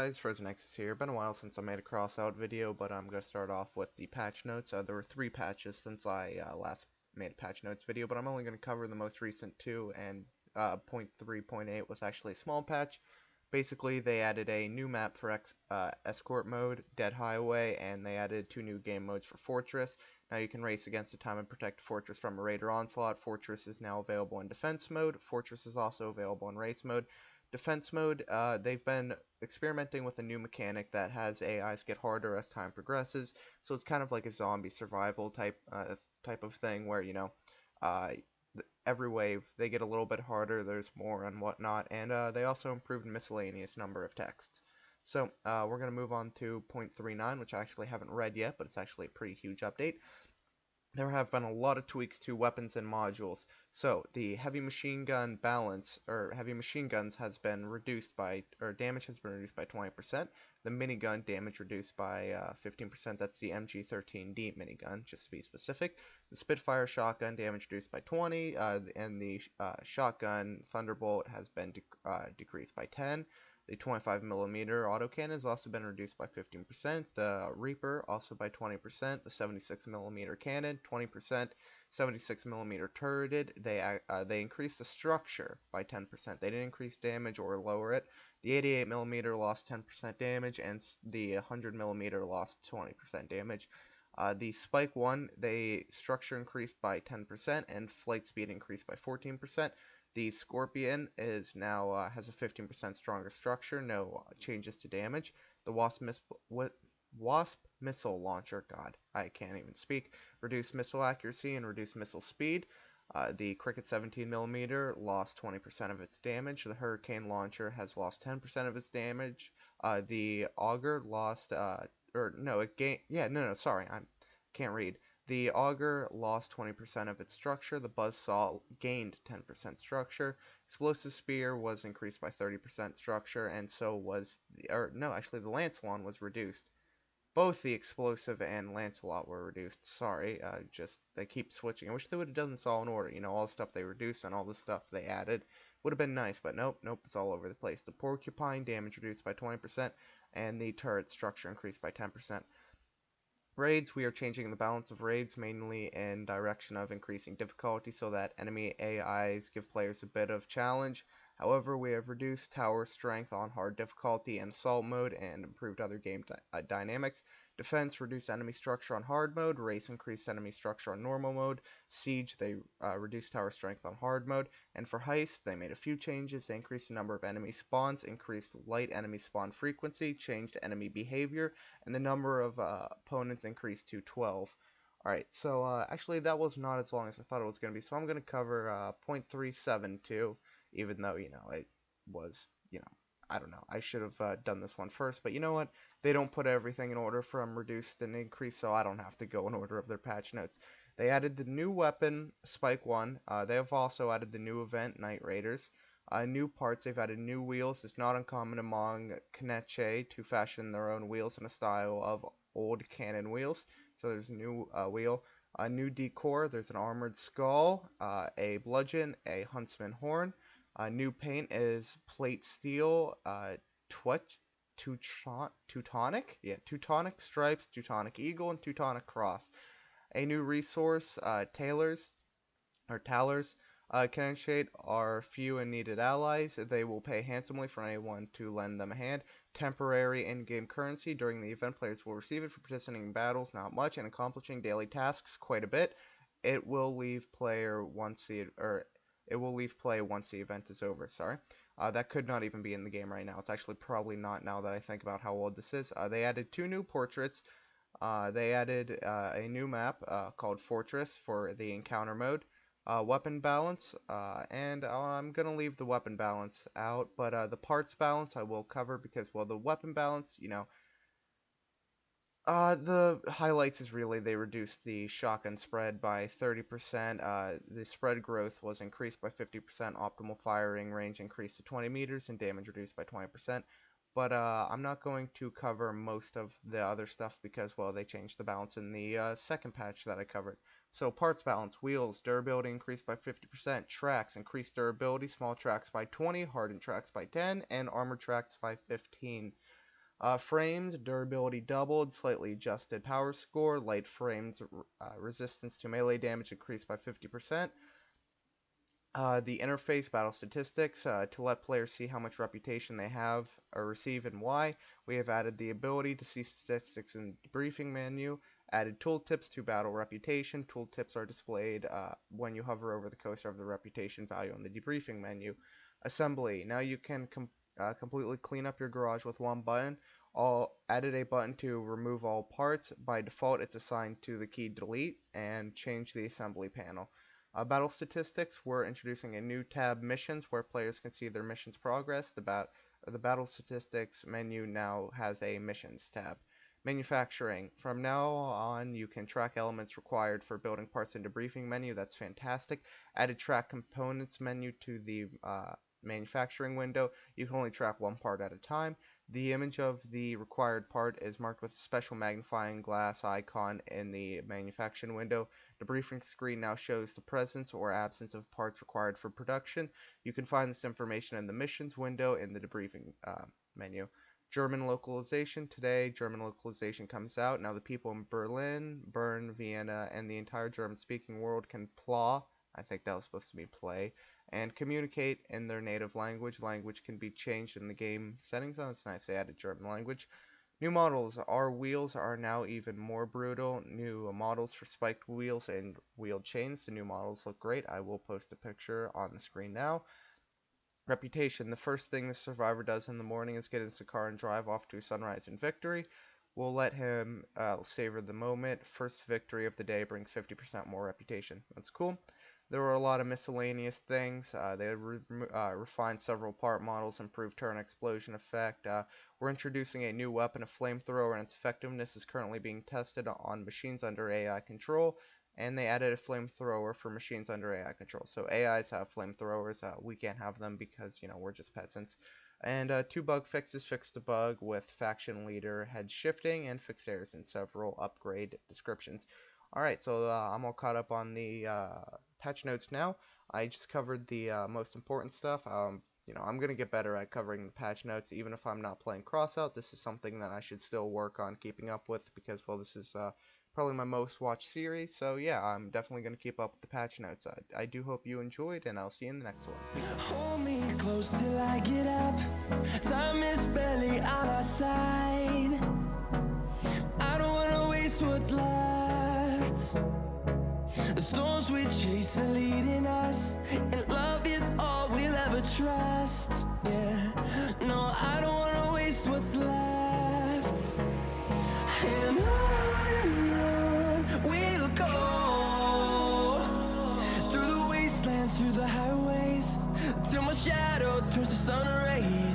guys, Frozen X is here. Been a while since I made a Crossout video, but I'm going to start off with the patch notes. There were 3 patches since I last made a patch notes video, but I'm only going to cover the most recent 2, and 0.3.8 was actually a small patch. Basically, they added a new map for Escort mode, Dead Highway, and they added 2 new game modes for Fortress. Now you can race against the time and protect Fortress from a raid or onslaught. Fortress is now available in Defense mode. Fortress is also available in Race mode. Defense mode, they've been experimenting with a new mechanic that has AIs get harder as time progresses, so it's kind of like a zombie survival type of thing where, uh, every wave they get a little bit harder, there's more and whatnot, and they also improved miscellaneous number of texts. So we're going to move on to 0.39, which I actually haven't read yet, but it's actually a pretty huge update. There have been a lot of tweaks to weapons and modules. So the heavy machine gun balance, or heavy machine guns, has been reduced by, or damage has been reduced by 20%. The minigun damage reduced by 15%. That's the MG13D minigun, just to be specific. The Spitfire shotgun damage reduced by 20, and the shotgun Thunderbolt has been decreased by 10. The 25mm autocannon has also been reduced by 15%. The Reaper also by 20%. The 76mm cannon 20%. 76mm turreted. They increased the structure by 10%. They didn't increase damage or lower it. The 88mm lost 10% damage, and the 100mm lost 20% damage. The Spike 1, structure increased by 10% and flight speed increased by 14%. The Scorpion is now has a 15% stronger structure, no changes to damage. The Wasp missile launcher, God, I can't even speak, reduced missile accuracy and reduced missile speed. The Cricket 17mm lost 20% of its damage. The Hurricane launcher has lost 10% of its damage. The Auger lost, sorry, I can't read. The Auger lost 20% of its structure. The Buzzsaw gained 10% structure. Explosive Spear was increased by 30% structure, and so was the Lancelot was reduced. Both the Explosive and Lancelot were reduced. Sorry, they keep switching. I wish they would have done this all in order. All the stuff they reduced and all the stuff they added would have been nice, but nope, it's all over the place. The Porcupine damage reduced by 20%, and the turret structure increased by 10%. Raids, we are changing the balance of raids mainly in direction of increasing difficulty so that enemy AIs give players a bit of challenge. However, we have reduced tower strength on hard difficulty and assault mode and improved other game dynamics. Defense, reduced enemy structure on hard mode. Race, increased enemy structure on normal mode. Siege, they reduced tower strength on hard mode. And for heist, they made a few changes. They increased the number of enemy spawns, increased light enemy spawn frequency, changed enemy behavior, and the number of opponents increased to 12. Alright, so actually that was not as long as I thought it was going to be, so I'm going to cover 0.372, even though, it was, I don't know, I should have done this one first, but you know what, they don't put everything in order from reduced and increased, so I don't have to go in order of their patch notes. They added the new weapon, Spike 1, they have also added the new event, Night Raiders. New parts, they've added new wheels. It's not uncommon among Kneche to fashion their own wheels in a style of old cannon wheels. So there's a new wheel. A new decor, there's an armored skull, a bludgeon, a huntsman horn. New paint is plate steel, Teutonic? Yeah, Teutonic stripes, Teutonic eagle, and Teutonic cross. A new resource, Talers. Kneche are few and needed allies. They will pay handsomely for anyone to lend them a hand. Temporary in-game currency. During the event, players will receive it for participating in battles, not much, and accomplishing daily tasks quite a bit. It will leave play once the event is over. Sorry. That could not even be in the game right now. It's actually probably not now that I think about how old this is. They added 2 new portraits. They added a new map called Fortress for the encounter mode. Weapon balance, and I'm going to leave the weapon balance out, but the parts balance I will cover because, well, the weapon balance, the highlights is really they reduced the shotgun spread by 30%, the spread growth was increased by 50%, optimal firing range increased to 20 meters, and damage reduced by 20%. But I'm not going to cover most of the other stuff because, well, they changed the balance in the second patch that I covered. So parts balance, wheels, durability increased by 50%, tracks increased durability, small tracks by 20, hardened tracks by 10, and armored tracks by 15. Frames, durability doubled, slightly adjusted power score, light frames, resistance to melee damage increased by 50%. The interface battle statistics, to let players see how much reputation they have or receive and why. We have added the ability to see statistics in the debriefing menu, added tooltips to battle reputation. Tooltips are displayed when you hover over the cursor of the reputation value in the debriefing menu. Assembly, now you can completely clean up your garage with one button. Added a button to remove all parts. By default, it's assigned to the key delete, and change the assembly panel. Battle statistics, we're introducing a new tab, missions, where players can see their missions progress. The battle statistics menu now has a missions tab. Manufacturing, from now on you can track elements required for building parts in debriefing menu. That's fantastic. Added track components menu to the manufacturing window. You can only track one part at a time. The image of the required part is marked with a special magnifying glass icon in the manufacturing window. The briefing screen now shows the presence or absence of parts required for production. You can find this information in the missions window in the debriefing menu. German localization. Today, German localization comes out. Now the people in Berlin, Bern, Vienna, and the entire German-speaking world can PLA, I think that was supposed to be play, and communicate in their native language. Language can be changed in the game settings. Oh, it's nice they added German language. New models. Our wheels are now even more brutal. New models for spiked wheels and wheel chains. The new models look great. I will post a picture on the screen now. Reputation. The first thing the survivor does in the morning is get into the car and drive off to sunrise and victory. We'll let him savor the moment. First victory of the day brings 50% more reputation. That's cool. There were a lot of miscellaneous things. They refined several part models, improved turn explosion effect. We're introducing a new weapon, a flamethrower, and its effectiveness is currently being tested on machines under AI control. And they added a flamethrower for machines under AI control. So AIs have flamethrowers. We can't have them because, we're just peasants. And 2 bug fixes. Fixed the bug with faction leader head shifting, and fixed errors in several upgrade descriptions. Alright, so I'm all caught up on the patch notes now. I just covered the most important stuff. I'm going to get better at covering the patch notes, even if I'm not playing Crossout. This is something that I should still work on keeping up with because, well, this is probably my most watched series. So, yeah, I'm definitely going to keep up with the patch notes. I do hope you enjoyed, and I'll see you in the next one. Peace out. Hold me close till I get up. Time is barely on our side. I don't want to waste what's left. The storms we chase are leading us, and love is all we'll ever trust. Yeah, no, I don't want to waste what's left. And on we'll go, through the wastelands, through the highways, till my shadow turns to sun rays.